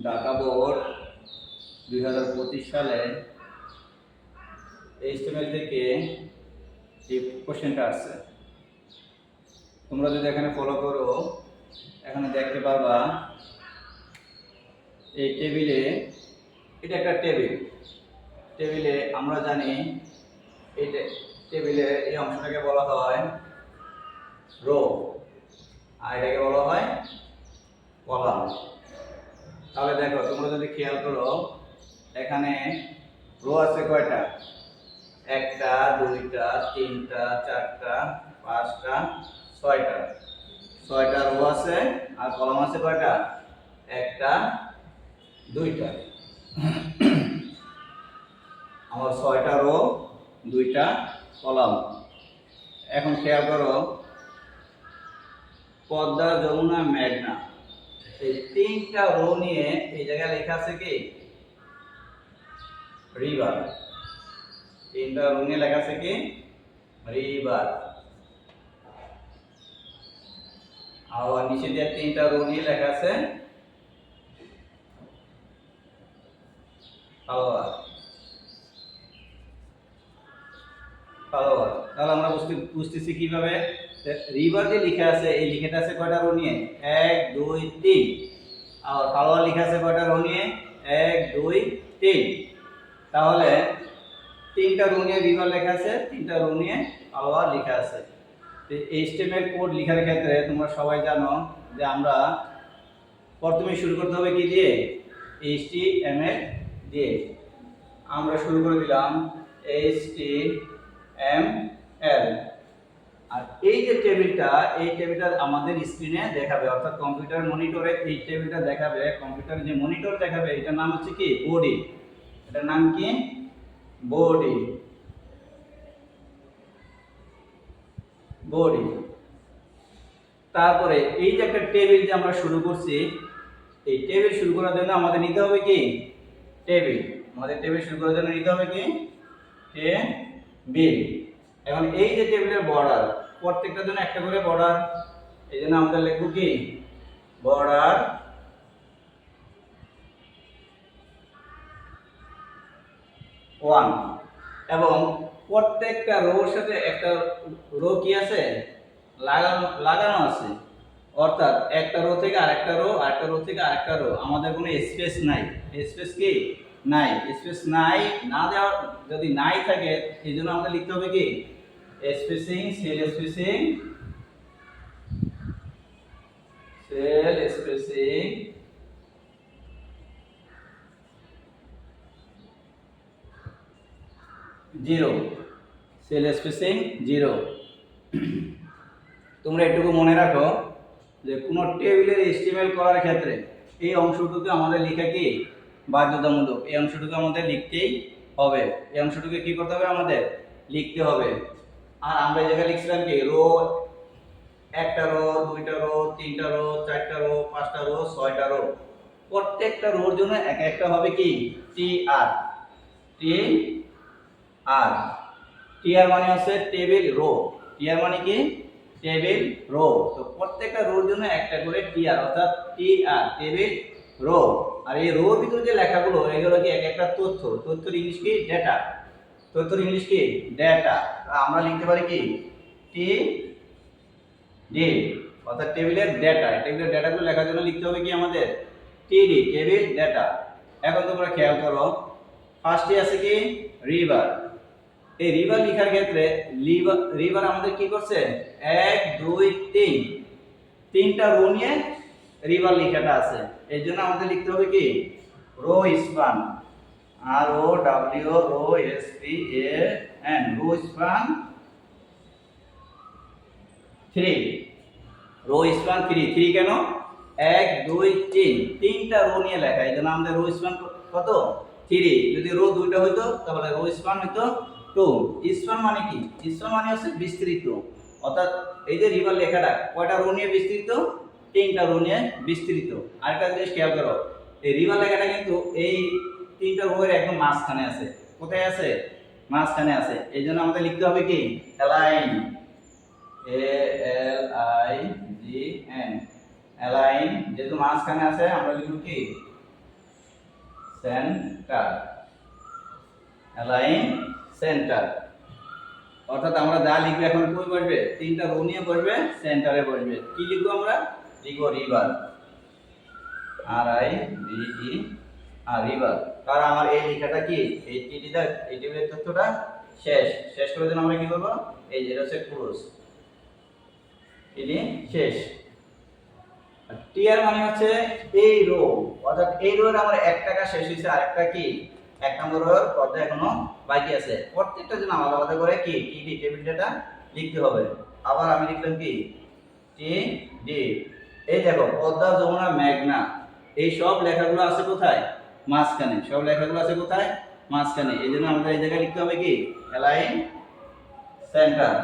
Dhaka board 2025 সালে HTML থেকে এই কোশ্চেনটা আসছে। তোমরা যদি এখানে ফলো করো, এখানে দেখতে পারবা এই টেবিলে, এটা একটা টেবিলে আমরা জানি এই টেবিলে এই অংশটাকে বলা হয় রো, আর এটাকে বলা হয় কলাম। তাহলে দেখো, তোমরা যদি খেয়াল করো, এখানে রো আছে কয়টা? একটা, দুইটা, তিনটা, চারটা, পাঁচটা, ছয়টা রো আছে। আর কলাম আছে কয়টা? একটা, দুইটা। আমার 6টা রো, 2টা কলাম। এখন খেয়াল করো, পদ্মা, যমুনা, মেঘনা, এই 3টা রো নিয়ে এই জায়গায় লেখা আছে কি রিভার। 3টা রো নিয়ে লেখা আছে কি রিভার। আর নিচে দিয়ে 3টা রো নিয়ে লেখা আছে ফলোয়ার। তাহলে আমরা বুঝতেছি কিভাবে? রিভার যে লেখা আছে, এই লেখাটা আছে কয়টা রো নিয়ে? 1 2 3। আর ফলোয়ার লেখা আছে কয়টা রো নিয়ে? 1 2 3। তাহলে 3টা রো নিয়ে রিভার লেখা আছে, 3টা রো নিয়ে ফলোয়ার লেখা আছে। তো HTML কোড লেখার ক্ষেত্রে তোমরা সবাই জানো যে আমরা প্রথমে শুরু করতে হবে কি দিয়ে? HTML দিয়ে। আমরা শুরু করে দিলাম HTML। আর এই যে টেবিলটা, এই টেবিলটা আমাদের স্ক্রিনে দেখাবে, অর্থাৎ কম্পিউটার মনিটরে এই টেবিলটা দেখাবে। কম্পিউটার যে মনিটর দেখাবে, এটার নাম হচ্ছে কি বডি। এটার নাম কি বডি। তারপরে এই যে একটা টেবিল যে আমরা শুরু করছি, এই টেবিল শুরু করার জন্য আমাদের নিতে হবে কি টেবিল। আমাদের টেবিল শুরু করার জন্য নিতে হবে কি টেবিল। এখন এই যে টেবিলের বর্ডার, প্রত্যেকটার জন্য একটা করে বর্ডার। এই জন্য আমরা লিখব কি বর্ডার 1। এবং প্রত্যেকটা রোর সাথে একটা রো কি আছে লাগানো আছে, অর্থাৎ একটা রো থেকে আরেকটা রো, আরেকটা রো থেকে আরেকটা রো। আমাদের কোনো স্পেস নাই। স্পেস কি নাই, স্পেস নাই। না দেওয়া, যদি নাই থাকে, এই জন্য আমাদের লিখতে হবে কি spacing, sell spacing, sell spacing 0, sell spacing 0। তোমরা এটুকু মনে রাখো যে কোনো টেবিলের HTML করার ক্ষেত্রে এই অংশটুকু আমাদের লেখা কি বাধ্যতামূলক। এই অংশটুকু আমাদের লিখতেই হবে। এই অংশটুকু কি করতে হবে? আমাদের লিখতে হবে। আর আমরা এই জায়গায় লিখছিলাম কি রো, একটা রো, 2টা রো, 3টা রো, 4টা রো, 5টা রো, 6টা রো। প্রত্যেকটা রোর জন্য এক একটা হবে কি TR। TR মানে হচ্ছে টেবিল রো। TR মানে কি টেবিল রো। তো প্রত্যেকটা রোর জন্য একটা করে TR, অর্থাৎ TR টেবিল রো। আর এই রোর ভিতরে যে লেখাগুলো, এগুলো কি এক একটা তথ্য। তথ্যের ইংলিশ কি ডেটা। তথ্যের ইংলিশ কি ডেটা। আমরা লিখতে পারি কি TD, অর্থাৎ টেবিলের ডেটা। টেবিলের ডেটাগুলো লেখার জন্য লিখতে হবে কি আমাদের TD, টেবিল ডেটা। এখন তোমরা খেয়াল করো, ফার্স্টে আছে কি রিভার। এই রিভার লেখার ক্ষেত্রে রিভার আমাদের কি করছে 1 2 3, 3টা রো নিয়ে রিভার লেখাটা আছে। এই জন্য আমাদের লিখতে হবে কি row span, ROWROSPAN, row span 3। Row span 3 কেন? 1 2 3, 3টা রো নিয়ে লেখা। এই জন্য আমাদের রো স্পান কত 3। যদি রো 2টা হইতো তাহলে রো স্পান হইতো 2। স্পান মানে কি? স্পান মানে হচ্ছে বিস্তৃত। অর্থাৎ এই যে রিভার লেখাটা কয়টা রো নিয়ে বিস্তৃত? 3টা রো নিয়ে বিস্তৃত। আরেকটা জিনিস খেয়াল করো, এই রিভার লেখাটা কিন্তু এই 3টা রো এর একদম মাঝখানে আছে। কোথায় আছে? মাঝখানে আছে। এই জন্য আমাদের লিখতে হবে কি অ্যালাইন, ALIGN, অ্যালাইন। যেহেতু মাঝখানে আছে, আমরা লিখব কি সেন্টার, অ্যালাইন সেন্টার। অর্থাৎ আমরা যা লিখবো এখন কই বসবে, তিনটা রো নিয়ে বসবে, সেন্টারে বসবে। কি লিখবো আমরা? লিখবো river, R I V E R river. কারণ আমার এই লেখাটা কি, এই টিটিটা, এই টেবিলের তথ্যটা শেষ করার জন্য আমরা কি করব, এই যেটা হচ্ছে ক্লোজ, এটি শেষ। টিআর মানে হচ্ছে এই রো, অর্থাৎ এই রো এর আমার এক টাকা শেষ হয়েছে, আরেকটা কি এক নম্বর রোর পদটা এখনো বাকি আছে। প্রত্যেকটা জন্য আলাদা আলাদা করে কি টিডি টেবিল ডেটা লিখতে হবে। আবার আমি লিখলাম কি টি ডি। এই দেখো পদ্মা, যমুনা, মেঘনা, এই সব লেখাগুলো আছে কোথায়? মাঝখানে। সব লেখাগুলো আছে কোথায়? মাঝখানে। এই জন্য আমাদের এই জায়গায় লিখতে হবে কি অ্যালাইন সেন্টার।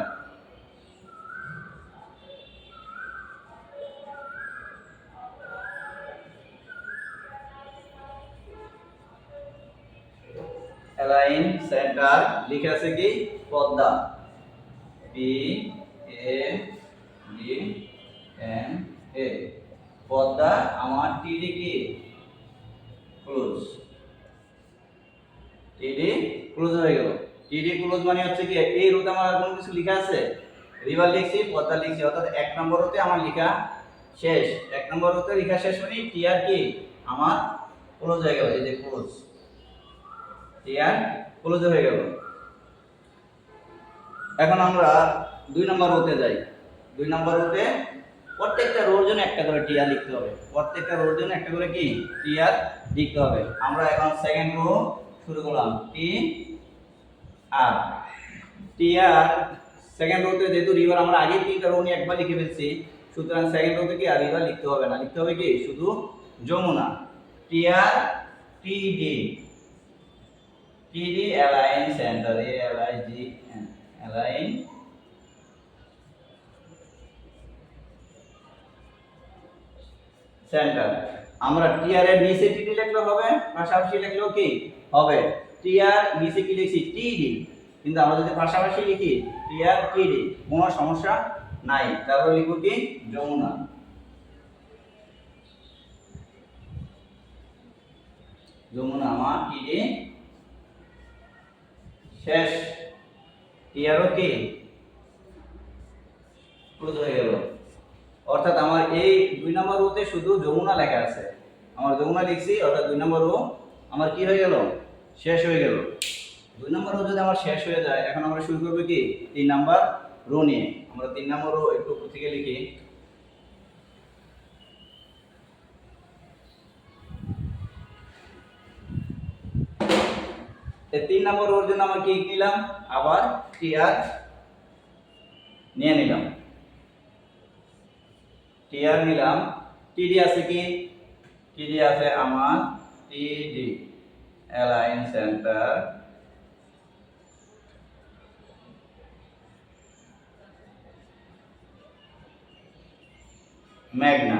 অ্যালাইন সেন্টার লিখে আছে কি Padma, P A D N A, Padma. আমার টিডি কি ক্লোজ, টিডি ক্লোজ হয়ে গেল। টিডি ক্লোজ মানে হচ্ছে কি এই রোতে আমার আর কোনো কিছু লেখা আছে? রিভার লিখছি, পদ্মা লিখছি, অর্থাৎ এক নম্বর রোতে আমার লেখা শেষ। এক নম্বর রোতে লেখা শেষ মানে টিআর কি আমার ক্লোজ হয়ে গেল। এই যে ক্লোজ, টিআর ক্লোজ হয়ে গেল। এখন আমরা দুই নম্বর রোতে যাই। দুই নম্বর রোতে প্রত্যেকটা রোর জন্য একটা করে টিআর লিখতে হবে। প্রত্যেকটা রোর জন্য একটা করে কি টিআর লিখতে হবে। আমরা এখন সেকেন্ড রো শুরু করলাম, টি আর টিআর। সেকেন্ড রোতে যেহেতু রিভার আমরা আগে তিনটা রো নিয়ে একবার লিখে ফেলছি, সুতরাং সেকেন্ড রোতে কি আর রিভার লিখতে হবে না, লিখতে হবে কি শুধু যমুনা। টিআর টিডি, টিডি align centre, A L I G N, align centre. আমরা টিআর এর নিচে টিডি লিখলে হবে, পাশাপাশি লিখলেও কি হবে। টিআর নিচে কি লিখছি টিডি, কিন্তু আমরা যদি পাশাপাশি লিখি টিআর টিডি কোনো সমস্যা নাই। তারপর লিখব কি যমুনা, যমুনা আমার টিডি শেষ, টিআরও কি ক্লোজ হয়ে গেল। অর্থাৎ আমার এই দুই নম্বর রোতে শুধু যমুনা লেখা আছে, আমার যমুনা লিখছি, অর্থাৎ দুই নম্বর রো আমার কি হয়ে গেল, শেষ হয়ে গেল। দুই নম্বর রো যদি আমার শেষ হয়ে যায়, এখন আমরা শুরু করবো কি তিন নম্বর রো নিয়ে। আমরা তিন নম্বর রো একটু উপর থেকে লিখি, তিন নম্বর রোর জন্য আমরা কি নিলাম, আবার টিআর নিয়ে নিলাম, টিআর নিলাম। টিডি আছে কি, টিডি আছে আমার টিডি অ্যালাইন সেন্টার, মেঘনা।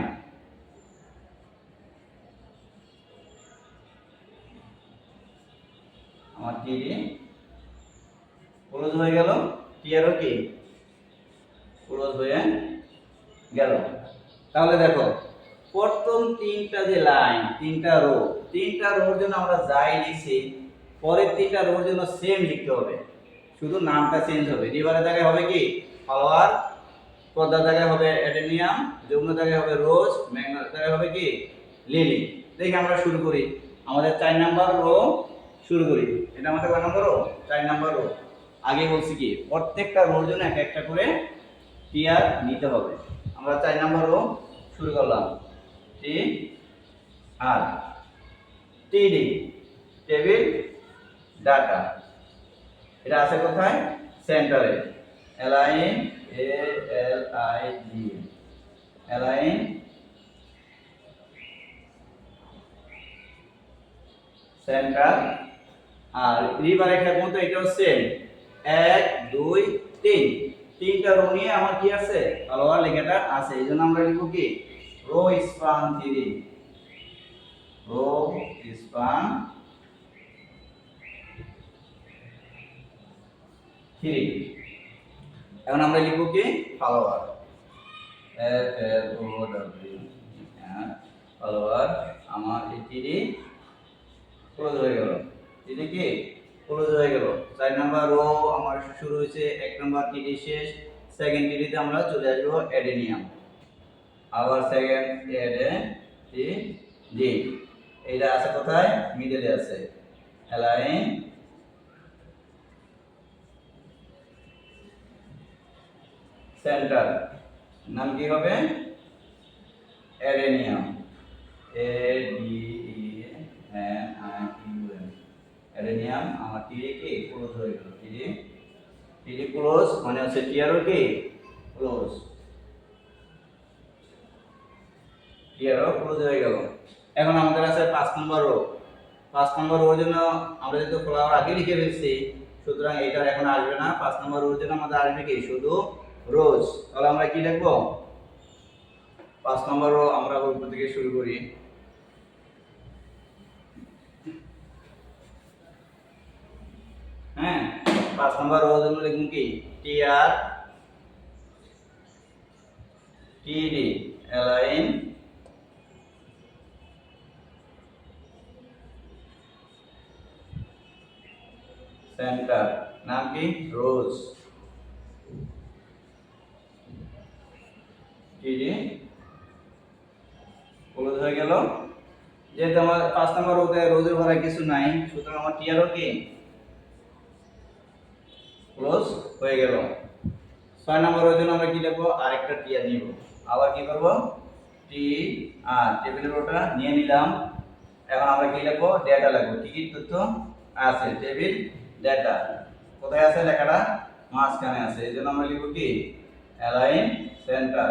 আমার টিডি ক্লোজ হয়ে গেল, টিআরও কি ক্লোজ হয়ে গেল। তাহলে দেখো প্রথম তিনটা যে লাইন, তিনটা রো, তিনটা রোর জন্য আমরা যাই লিখছি, পরের তিনটা রোর জন্য সেম লিখতে হবে, শুধু নামটা চেঞ্জ হবে। রিভারের জায়গায় হবে কি ফলোয়ার, পদ্মার জায়গায় হবে অ্যাডেনিয়াম, যমুনার জায়গায় হবে রোজ, মেঘনার জায়গায় হবে কি লিলি। দেখি আমরা শুরু করি, আমাদের 4 নাম্বার রো শুরু করি। এটা আমাদের কয় নাম্বার রো? 4 number rho. আগে বলছি কি প্রত্যেকটা রোর জন্য এক একটা করে টিআর নিতে হবে। আমরা 4 নাম্বার রো শুরু করলাম, টি আর টিডি টেবিল ডাটা, এটা আছে কোথায়? সেন্টারে। Align, A L I G, align centre. আর রিভারের ক্ষেত্রে মতো এটাও সেম, 1 2 3, তিনটা রো নিয়ে আমার কি আছে ফলোয়ার লেখাটা আছে। এই জন্য আমরা লিখব কি রো স্পান 3, রো স্পান 3। এখন আমরা লিখব কি follower, F L O W, follower আমার এটিডি ক্লোজ হয়ে গেল। এটা কি ক্লোজ হয়ে গেল। 4 নাম্বার রো আমার শুরু হয়েছে, 1 নাম্বার টিডি শেষ, সেকেন্ড টিডিতে আমরা চলে আসবো অ্যাডেনিয়াম, আবার সেকেন্ড অ্যাডেনিয়াম। এইটা আছে কোথায়? মিডলে আছে, অ্যালাইন সেন্টার, নাম কি হবে? Adenium, ADENIUM, adenium. আমার টিডি কি ক্লোজ হয়ে গেল, টিডি ক্লোজ মানে হচ্ছে টিআরও কি ক্লোজ, টিআরও ক্লোজ হয়ে গেল। এখন আমাদের আছে 5 নম্বর রো। 5 নম্বর রোর জন্য আমরা যেহেতু ফ্লাওয়ার আগে লিখে ফেলছি, সুতরাং এটা এখন আসবে না। 5 নম্বর রোর জন্য আমাদের আসবে কি শুধু রোজ। তাহলে আমরা কি লিখবো? 5 নম্বর রো আমরা উপর থেকে শুরু করি। হ্যাঁ, 5 নম্বর রোর জন্য লিখুন কি টিআর টিডি অ্যালাইন সেন্টার, নাম কি রোজ, টিডি ক্লোজ হয়ে গেল। যেহেতু আমার 5 নম্বর রোতে রোজের ভরা কিছু নাই, সুতরাং আমার টিআরও কি ক্লোজ হয়ে গেল। 6 নম্বর রোর জন্য আমরা কি লিখবো? আরেকটা টিআর নিব, আবার কি করব? টি আর টেবিলের ওটা নিয়ে নিলাম। এখন আমরা কি লিখবো? ডেটা লিখবো। কি কি তথ্য আছে? টেবিল ডেটা কোথায় আছে? লেখাটা মাঝখানে আছে, এজন্য আমরা লিখব কি অ্যালাইন সেন্টার,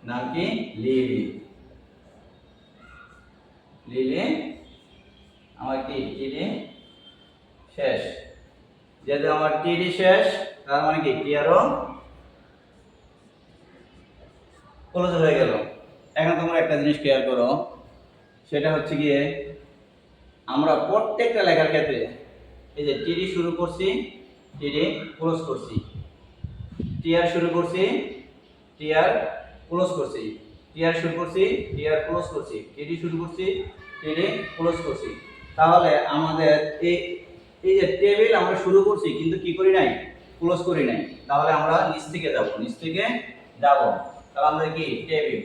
নাম কি লিলি, লিলি আমার কি টিডি শেষ। যেহেতু আমার টিডি শেষ, তার মানে কি টিআরও ক্লোজ হয়ে গেল। এখন তোমরা একটা জিনিস খেয়াল করো, সেটা হচ্ছে গিয়ে আমরা প্রত্যেকটা লেখার ক্ষেত্রে এই যে টিডি শুরু করছি, টিডি ক্লোজ করছি, টিআর শুরু করছি, টিআর ক্লোজ করছি, টিআর শুরু করছি, টিআর ক্লোজ করছি, টিডি শুরু করছি, টিডি ক্লোজ করছি। তাহলে আমাদের এই এই যে টেবিল আমরা শুরু করছি কিন্তু কি করি নাই? ক্লোজ করি নাই। তাহলে আমরা নিচ থেকে যাব, নিচ থেকে যাব। তাহলে আমরা কি টেবিল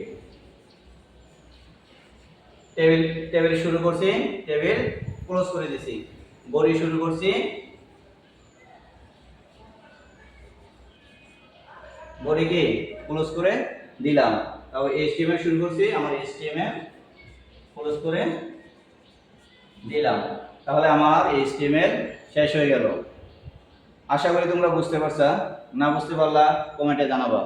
টেবিল টেবিল শুরু করছি, টেবিল ক্লোজ করে দিছি, বডি শুরু করছি, বডি কি ক্লোজ করে দিলাম। তারপর এইচটিএমএল শুরু করছি, আমার এইচটিএমএল ক্লোজ করে দিলাম। তাহলে আমার এইচটিএমএল শেষ হয়ে গেল। আশা করি তোমরা বুঝতে পারছো। না বুঝতে পারলা কমেন্টে জানাবা।